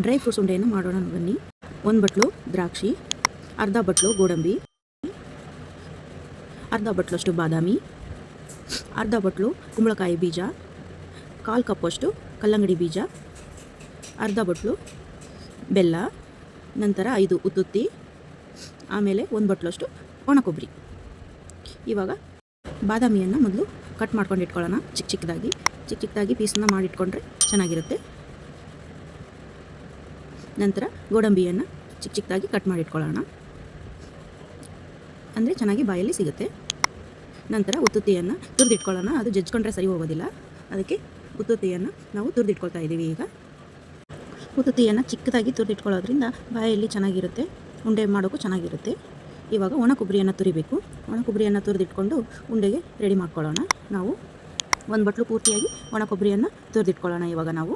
Dry fruits ಉಂಡೆಯನ್ನು ಮಾಡೋಣ ಬನ್ನಿ. 1 ಬಟ್ಲು ದ್ರಾಕ್ಷಿ, ಅರ್ಧ ಬಟ್ಲು ಗೋಡಂಬಿ, ಅರ್ಧ ಬಟ್ಲಷ್ಟು ಬಾದಾಮಿ, ಅರ್ಧ ಬಟ್ಲು ಕುಂಬಳಕಾಯಿ ಬೀಜ, 1/4 ಕಪ್ಪಷ್ಟು ಕಲ್ಲಂಗಡಿ ಬೀಜ, ಅರ್ಧ ಬಟ್ಲು ಬೆಲ್ಲ, ನಂತರ 5 ಉತ್ತುತ್ತಿ, ಆಮೇಲೆ 1 ಬಟ್ಲಷ್ಟು ಒಣ ಕೊಬ್ಬರಿ. ಇವಾಗ ಬಾದಾಮಿಯನ್ನು ಮೊದಲು ಕಟ್ ಮಾಡ್ಕೊಂಡು ಇಟ್ಕೊಳ್ಳೋಣ. ಚಿಕ್ಕ ಚಿಕ್ಕದಾಗಿ ಪೀಸನ್ನು ಮಾಡಿಟ್ಕೊಂಡ್ರೆ ಚೆನ್ನಾಗಿರುತ್ತೆ. ನಂತರ ಗೋಡಂಬಿಯನ್ನು ಚಿಕ್ಕದಾಗಿ ಕಟ್ ಮಾಡಿಟ್ಕೊಳ್ಳೋಣ, ಅಂದರೆ ಚೆನ್ನಾಗಿ ಬಾಯಲ್ಲಿ ಸಿಗುತ್ತೆ. ನಂತರ ಉತ್ತುತ್ತಿಯನ್ನು ತುರಿದಿಟ್ಕೊಳ್ಳೋಣ. ಅದು ಜಜ್ಕೊಂಡ್ರೆ ಸರಿ ಹೋಗೋದಿಲ್ಲ, ಅದಕ್ಕೆ ಉತ್ತುತ್ತಿಯನ್ನು ನಾವು ತುರಿದಿಟ್ಕೊಳ್ತಾ ಇದ್ದೀವಿ. ಈಗ ಉತ್ತುತ್ತಿಯನ್ನು ಚಿಕ್ಕದಾಗಿ ತುರಿದಿಟ್ಕೊಳ್ಳೋದ್ರಿಂದ ಬಾಯಲ್ಲಿ ಚೆನ್ನಾಗಿರುತ್ತೆ, ಉಂಡೆ ಮಾಡೋಕ್ಕೂ ಚೆನ್ನಾಗಿರುತ್ತೆ. ಇವಾಗ ಒಣ ಕೊಬ್ಬರಿಯನ್ನು ತುರಿಬೇಕು. ಒಣ ಕೊಬ್ಬರಿಯನ್ನು ತುರಿದಿಟ್ಕೊಂಡು ಉಂಡೆಗೆ ರೆಡಿ ಮಾಡ್ಕೊಳ್ಳೋಣ. ನಾವು 1 ಬಟ್ಲು ಪೂರ್ತಿಯಾಗಿ ಒಣ ಕೊಬ್ಬರಿಯನ್ನು ತುರಿದಿಟ್ಕೊಳ್ಳೋಣ. ಇವಾಗ ನಾವು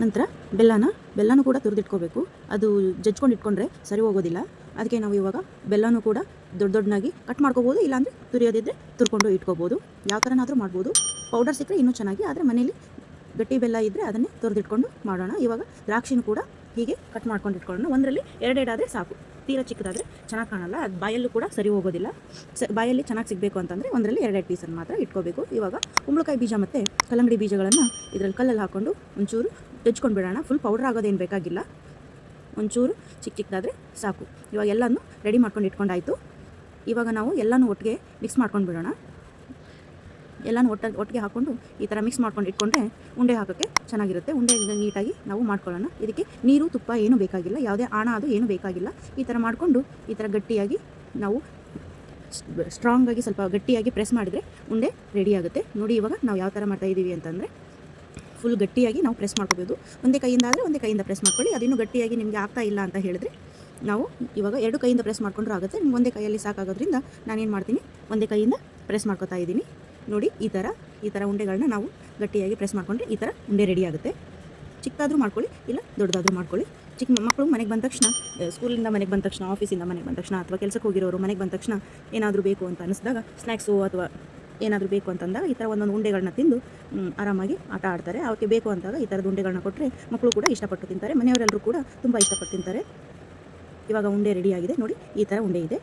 ನಂತರ ಬೆಲ್ಲನೂ ಕೂಡ ತುರಿದಿಟ್ಕೋಬೇಕು. ಅದು ಜಜ್ಕೊಂಡು ಇಟ್ಕೊಂಡ್ರೆ ಸರಿ ಹೋಗೋದಿಲ್ಲ, ಅದಕ್ಕೆ ನಾವು ಇವಾಗ ಬೆಲ್ಲನೂ ಕೂಡ ದೊಡ್ಡದಾಗಿ ಕಟ್ ಮಾಡ್ಕೋಬೋದು, ಇಲ್ಲಾಂದರೆ ತುರಿಯೋದಿದ್ದರೆ ತುರ್ಕೊಂಡು ಇಟ್ಕೋಬೋದು. ಯಾವ ಥರನಾದರೂ ಮಾಡ್ಬೋದು. ಪೌಡರ್ ಸಿಕ್ಕರೆ ಇನ್ನೂ ಚೆನ್ನಾಗಿ, ಆದರೆ ಮನೇಲಿ ಗಟ್ಟಿ ಬೆಲ್ಲ ಇದ್ದರೆ ಅದನ್ನೇ ತುರಿದಿಟ್ಕೊಂಡು ಮಾಡೋಣ. ಇವಾಗ ದ್ರಾಕ್ಷಿನೂ ಕೂಡ ಹೀಗೆ ಕಟ್ ಮಾಡ್ಕೊಂಡು ಇಟ್ಕೊಳ್ಳೋಣ. ಒಂದರಲ್ಲಿ 2 ಆದರೆ ಸಾಕು. ತೀರಾ ಚಿಕ್ಕದಾದರೆ ಚೆನ್ನಾಗಿ ಕಾಣಲ್ಲ, ಅದು ಬಾಯಲ್ಲೂ ಕೂಡ ಸರಿ ಹೋಗೋದಿಲ್ಲ. ಬಾಯಲ್ಲಿ ಚೆನ್ನಾಗಿ ಸಿಗಬೇಕು ಅಂತಂದರೆ ಒಂದರಲ್ಲಿ 2 ಪೀಸನ್ನು ಮಾತ್ರ ಇಟ್ಕೋಬೇಕು. ಇವಾಗ ಕುಂಬಳಕಾಯಿ ಬೀಜ ಮತ್ತು ಕಲ್ಲಂಗಡಿ ಬೀಜಗಳನ್ನು ಇದರಲ್ಲಿ ಕಲ್ಲಲ್ಲಿ ಹಾಕ್ಕೊಂಡು ಒಂಚೂರು ಜಜ್ಕೊಂಡು ಬಿಡೋಣ. ಫುಲ್ ಪೌಡರ್ ಆಗೋದೇನು ಬೇಕಾಗಿಲ್ಲ, ಒಂಚೂರು ಚಿಕ್ಕದಾದರೆ ಸಾಕು. ಇವಾಗ ಎಲ್ಲನೂ ರೆಡಿ ಮಾಡ್ಕೊಂಡು ಇಟ್ಕೊಂಡಾಯಿತು. ಇವಾಗ ನಾವು ಎಲ್ಲನೂ ಒಟ್ಟಿಗೆ ಮಿಕ್ಸ್ ಮಾಡ್ಕೊಂಡು ಬಿಡೋಣ. ಎಲ್ಲನೂ ಒಟ್ಟಿಗೆ ಹಾಕ್ಕೊಂಡು ಈ ಥರ ಮಿಕ್ಸ್ ಮಾಡ್ಕೊಂಡು ಇಟ್ಕೊಂಡ್ರೆ ಉಂಡೆ ಹಾಕೋಕ್ಕೆ ಚೆನ್ನಾಗಿರುತ್ತೆ. ಉಂಡೆ ನೀಟಾಗಿ ನಾವು ಮಾಡ್ಕೊಳ್ಳೋಣ. ಇದಕ್ಕೆ ನೀರು ತುಪ್ಪ ಏನೂ ಬೇಕಾಗಿಲ್ಲ, ಯಾವುದೇ ಆಣ ಅದು ಏನೂ ಬೇಕಾಗಿಲ್ಲ. ಈ ಥರ ಮಾಡಿಕೊಂಡು ಈ ಥರ ಗಟ್ಟಿಯಾಗಿ ನಾವು ಸ್ಟ್ರಾಂಗಾಗಿ ಸ್ವಲ್ಪ ಗಟ್ಟಿಯಾಗಿ ಪ್ರೆಸ್ ಮಾಡಿದರೆ ಉಂಡೆ ರೆಡಿ ಆಗುತ್ತೆ. ನೋಡಿ ಇವಾಗ ನಾವು ಯಾವ ಥರ ಮಾಡ್ತಾಯಿದ್ದೀವಿ ಅಂತಂದರೆ ಫುಲ್ ಗಟ್ಟಿಯಾಗಿ ನಾವು ಪ್ರೆಸ್ ಮಾಡ್ಕೋಬೋದು. ಒಂದೇ ಕೈಯಿಂದ ಆದರೆ ಒಂದೇ ಕೈಯಿಂದ ಪ್ರೆಸ್ ಮಾಡ್ಕೊಳ್ಳಿ. ಅದಿನ್ನೂ ಗಟ್ಟಿಯಾಗಿ ನಿಮಗೆ ಆಗ್ತಾ ಇಲ್ಲ ಅಂತ ಹೇಳಿದ್ರೆ ನಾವು ಇವಾಗ 2 ಕೈಯಿಂದ ಪ್ರೆಸ್ ಮಾಡ್ಕೊಂಡ್ರೂ ಆಗುತ್ತೆ. ನಿಮ್ಗೆ ಒಂದೇ ಕೈಯಲ್ಲಿ ಸಾಕಾಗೋದ್ರಿಂದ ನಾನೇನು ಮಾಡ್ತೀನಿ, ಒಂದೇ ಕೈಯಿಂದ ಪ್ರೆಸ್ ಮಾಡ್ಕೊತಾ ಇದ್ದೀನಿ. ನೋಡಿ ಈ ಥರ ಉಂಡೆಗಳನ್ನ ನಾವು ಗಟ್ಟಿಯಾಗಿ ಪ್ರೆಸ್ ಮಾಡಿಕೊಂಡ್ರೆ ಈ ಥರ ಉಂಡೆ ರೆಡಿ ಆಗುತ್ತೆ. ಚಿಕ್ಕದಾದರೂ ಮಾಡ್ಕೊಳ್ಳಿ, ಇಲ್ಲ ದೊಡ್ಡದಾದರೂ ಮಾಡ್ಕೊಳ್ಳಿ. ಚಿಕ್ಕ ಮಕ್ಕಳು ಮನೆಗೆ ಬಂದ ತಕ್ಷಣ, ಸ್ಕೂಲಿಂದ ಮನೆಗೆ ಬಂದ ತಕ್ಷಣ, ಆಫೀಸಿಂದ ಮನೆಗೆ ಬಂದ ತಕ್ಷಣ, ಅಥವಾ ಕೆಲಸಕ್ಕೆ ಹೋಗಿರೋರು ಮನೆಗೆ ಬಂದ ತಕ್ಷಣ ಏನಾದರೂ ಬೇಕು ಅಂತ ಅನ್ನಿಸಿದಾಗ, ಸ್ನ್ಯಾಕ್ಸು ಅಥವಾ ಏನಾದರೂ ಬೇಕು ಅಂತಂದಾಗ ಈ ಥರ ಒಂದೊಂದು ಉಂಡೆಗಳನ್ನ ತಿಂದು ಆರಾಮಾಗಿ ಆಟ ಆಡ್ತಾರೆ. ಅವಕ್ಕೆ ಬೇಕು ಅಂದಾಗ ಈ ಥರದ ಉಂಡೆಗಳನ್ನ ಕೊಟ್ಟರೆ ಮಕ್ಕಳು ಕೂಡ ಇಷ್ಟಪಟ್ಟು ತಿಂತಾರೆ, ಮನೆಯವರೆಲ್ಲರೂ ಕೂಡ ತುಂಬ ಇಷ್ಟಪಟ್ಟು ತಿಂತಾರೆ. ಇವಾಗ ಉಂಡೆ ರೆಡಿಯಾಗಿದೆ ನೋಡಿ, ಈ ಥರ ಉಂಡೆ ಇದೆ.